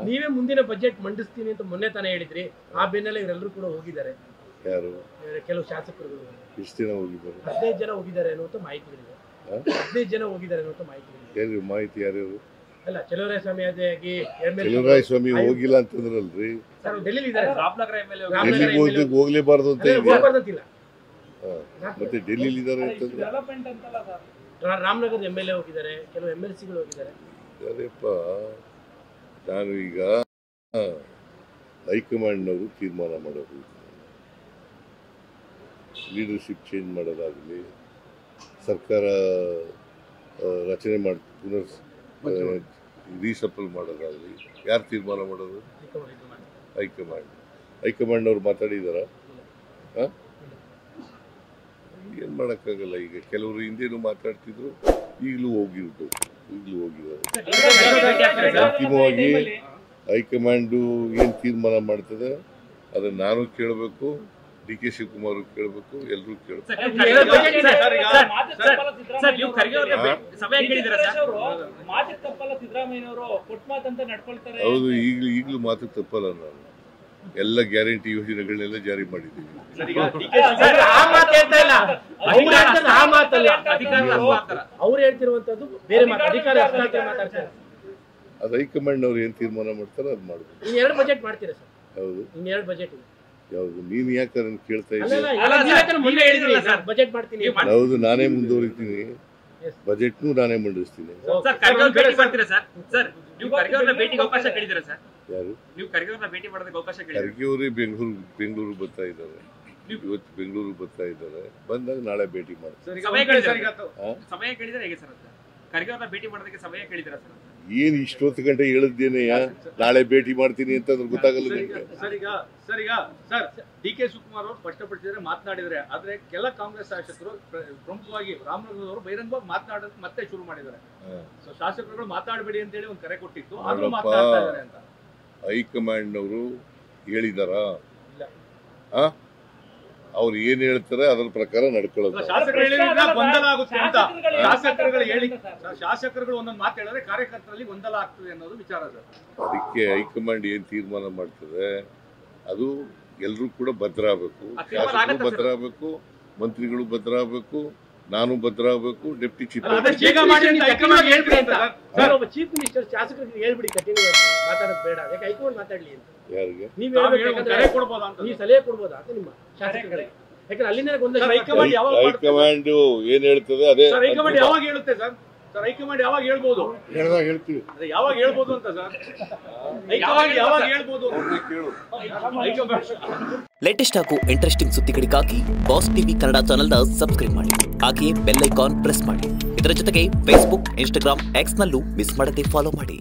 ನೀವೇ ಮುಂದಿನ ಬಜೆಟ್ ಮಂಡಿಸ್ತೀನಿ ಅಂತ ಮೊನ್ನೆ ತಾನೇ ಹೇಳಿದ್ರಿ. ಆ ಬೆನ್ನಲ್ಲೇ ಇವರೆಲ್ಲರೂ ಕೂಡ ಹೋಗಿದ್ದಾರೆ. ಯಾರು? ಕೆಲವು ಶಾಸಕರುಗಳು. ಎಷ್ಟು ದಿನ ಹೋಗಿದ್ದಾರೆ? 15 ಜನ ಹೋಗಿದ್ದಾರೆ ಅನ್ನುವಂತ ಮಾಹಿತಿಗಳಿದೆ. 15 ಜನ ಹೋಗಿದ್ದಾರೆ ಅನ್ನುವಂತ ಮಾಹಿತಿಗಳಿದೆ. ಮಾಹಿತಿ ಯಾರ್ಯಾರು? ಅಲ್ಲ, ಚಲುವರಾಯಸ್ವಾಮಿ ಆಗಿ ಚಲುವರಾಯಸ್ವಾಮಿ ಹೋಗಿಲ್ಲ ಅಂತಂದ್ರಲ್ರಿ. ಡೆಲ್ಲಿ ಇದ್ದಾರೆ. ಹೋಗ್ಲೇಬಾರ್ದು ಅಂತ ಮತ್ತೆ ಡೆಲ್ಲಿ ಇದ್ದಾರೆ ಅಂತಂದ್ರೆ ರಾಮನಗರದ MLA ಹೋಗಿದ್ದಾರೆ, ಕೆಲವು MLCಗಳು ಹೋಗಿದ್ದಾರೆ. ಅದೇಪ್ಪ, ನಾನು ಈಗ ಹೈಕಮಾಂಡ್ನವರು ತೀರ್ಮಾನ ಮಾಡೋದು, ಲೀಡರ್ಶಿಪ್ ಚೇಂಜ್ ಮಾಡೋದಾಗಲಿ, ಸರ್ಕಾರ ರಚನೆ ಮಾಡಿ ಪುನರ್ ರೀಸಫಲ್ ಮಾಡೋದಾಗಲಿ ಯಾರು ತೀರ್ಮಾನ ಮಾಡೋದು? ಹೈಕಮಾಂಡ್ನವ್ರು ಮಾತಾಡಿದಾರ? ಏನು ಮಾಡೋಕ್ಕಾಗಲ್ಲ. ಈಗ ಕೆಲವರು ಹಿಂದೇನು ಮಾತಾಡ್ತಿದ್ರು, ಈಗಲೂ ಹೋಗಿದ್ದಾರೆ. ಅಂತಿಮವಾಗಿ ಹೈಕಮಾಂಡು ಏನು ತೀರ್ಮಾನ ಮಾಡ್ತದೆ ಅದನ್ನು ನಾನು ಕೇಳಬೇಕು, DK ಶಿವಕುಮಾರ್ ಕೇಳಬೇಕು, ಎಲ್ಲರೂ ಕೇಳಬೇಕು. ಹೌದು, ಈಗಲೂ ಮಾತು ತಪ್ಪಲ್ಲ. ನಾನು ಎಲ್ಲ ಗ್ಯಾರಂಟಿ ಯೋಜನೆಗಳನ್ನೆಲ್ಲ ಜಾರಿ ಮಾಡಿದ್ದೀವಿ. ಅದು ಹೈಕಮಾಂಡ್ ಅವ್ರು ಏನ್ ತೀರ್ಮಾನ ಮಾಡ್ತಾರೋ ಅದು ಮಾಡ್ಬೇಕು. ಹೌದು, ಯಾವ್ದು? ನೀನ್ ಯಾಕೆ ಅದನ್ನ ಕೇಳ್ತಾ ಇದ್ದೀಯ? ಹೌದು, ನಾನೇ ಮುಂದುವರಿತೀನಿ. ಬಜೆಟ್ನು ನಾನೇ ಮಂಡಿಸ್ತೀನಿ. ಯಾರು? ಖರ್ಗೆ ಅವರೇ ಬೆಂಗಳೂರು ಬರ್ತಾ ಇದ್ದಾರೆ. ಇವತ್ತು ಬೆಂಗಳೂರು ಬರ್ತಾ ಇದ್ದಾರೆ. ಬಂದಾಗ ನಾಳೆ ಭೇಟಿ ಮಾಡ್ತಾರೆ. ಏನ್ ಇಷ್ಟೊತ್ತು ಗಂಟೆ ಹೇಳಿದ್ದೇನೆ, ನಾಳೆ ಭೇಟಿ ಮಾಡ್ತೀನಿ ಅಂತ ಗೊತ್ತಾಗಲ್ಲ ನಿಮ್ಗೆ. DK ಶಿವಕುಮಾರ್ ಅವರು ಸ್ಪಷ್ಟಪಡಿಸಿದ್ರೆ ಮಾತನಾಡಿದ್ರೆ, ಆದ್ರೆ ಕೆಲ ಕಾಂಗ್ರೆಸ್ ಶಾಸಕರು ಪ್ರಮುಖವಾಗಿ ರಾಮನಗರದವರು ಬಹಿರಂಗವಾಗಿ ಮಾತನಾಡೋದು ಮತ್ತೆ ಶುರು ಮಾಡಿದ್ದಾರೆ. ಶಾಸಕರುಗಳು ಮಾತಾಡಬೇಡಿ ಅಂತ ಹೇಳಿ ಒಂದು ಕರೆ ಕೊಟ್ಟಿತ್ತು, ಆದ್ರೂ ಮಾತನಾಡ್ತಾ ಇದ್ದಾರೆ ಅಂತ ಹೈಕಮಾಂಡ್ನವರು ಹೇಳಿದಾರ? ಅವ್ರು ಏನ್ ಹೇಳ್ತಾರೆ ಅದರ ಪ್ರಕಾರ ನಡ್ಕೊಳ್ಳೋದು. ಗೊಂದಲ ಆಗುತ್ತೆ ಅಂತ ಶಾಸಕರುಗಳು ಒಂದೊಂದು ಮಾತು ಹೇಳಿದ್ರೆ ಕಾರ್ಯಕರ್ತರಲ್ಲಿ ಗೊಂದಲ ಆಗ್ತದೆ ಅನ್ನೋದು ವಿಚಾರ. ಅದಕ್ಕೆ ಹೈಕಮಾಂಡ್ ಏನ್ ತೀರ್ಮಾನ ಮಾಡ್ತದೆ ಅದು ಎಲ್ರೂ ಕೂಡ ಭದ್ರಾಗಬೇಕು. ಶಾಸಕರು ಭದ್ರಾಗಬೇಕು, ಮಂತ್ರಿಗಳು ಭದ್ರಾಗಬೇಕು, ನಾನು ಭದ್ರಾಗಬೇಕು, ಡೆಪ್ಟಿ ಚೀಫ್ ಚೀಫ್ ಮಿನಿಸ್ಟರ್ ಶಾಸಕರಿಗೆ ಹೇಳ್ಬಿಡಿ, ಕಂಟಿನ್ಯೂ ಮಾತಾಡೋದು ಬೇಡ, ಯಾಕೆ ಹೈಕಮಾಂಡ್ ಮಾತಾಡ್ಲಿ ಅಂತ. ಯಾರಿಗೆ ನೀವು ಸಲಹೆ ಕೊಡ್ಬೋದಾ ಅಂತ ನಿಮ್ಮ ಶಾಸಕರಿಗೆ? ಯಾಕಂದ್ರೆ ಅಲ್ಲಿಂದ ಹೈಕಮಾಂಡ್ ಏನ್ ಹೇಳ್ತದೆ ಅದೇ. ಹೈಕಮಾಂಡ್ ಯಾವಾಗ ಹೇಳುತ್ತೆ ಸರ್? ಹೈಕಮಾಂಡ್ ಯಾವಾಗ ಹೇಳ್ಬೋದು? ಹೇಳ್ತೀವಿ. ಯಾವಾಗ ಹೇಳ್ಬೋದು ಅಂತ ಸರ್? ಹೈಕಮಾಂಡ್ ಯಾವಾಗ ಹೇಳ್ಬೋದು? ಲೇಟೆಸ್ಟ್ ಹಾಗೂ ಇಂಟ್ರೆಸ್ಟಿಂಗ್ ಸುದ್ದಿಗಳಿಗಾಗಿ ಬಾಸ್ ಟಿವಿ ಕನ್ನಡ ಚಾನೆಲ್ನ ಸಬ್ಸ್ಕ್ರೈಬ್ ಮಾಡಿ. ಹಾಗೆಯೇ ಬೆಲ್ ಐಕಾನ್ ಪ್ರೆಸ್ ಮಾಡಿ. ಇದರ ಜೊತೆಗೆ ಫೇಸ್ಬುಕ್, ಇನ್ಸ್ಟಾಗ್ರಾಮ್, X ನಲ್ಲೂ ಮಿಸ್ ಮಾಡದೆ ಫಾಲೋ ಮಾಡಿ.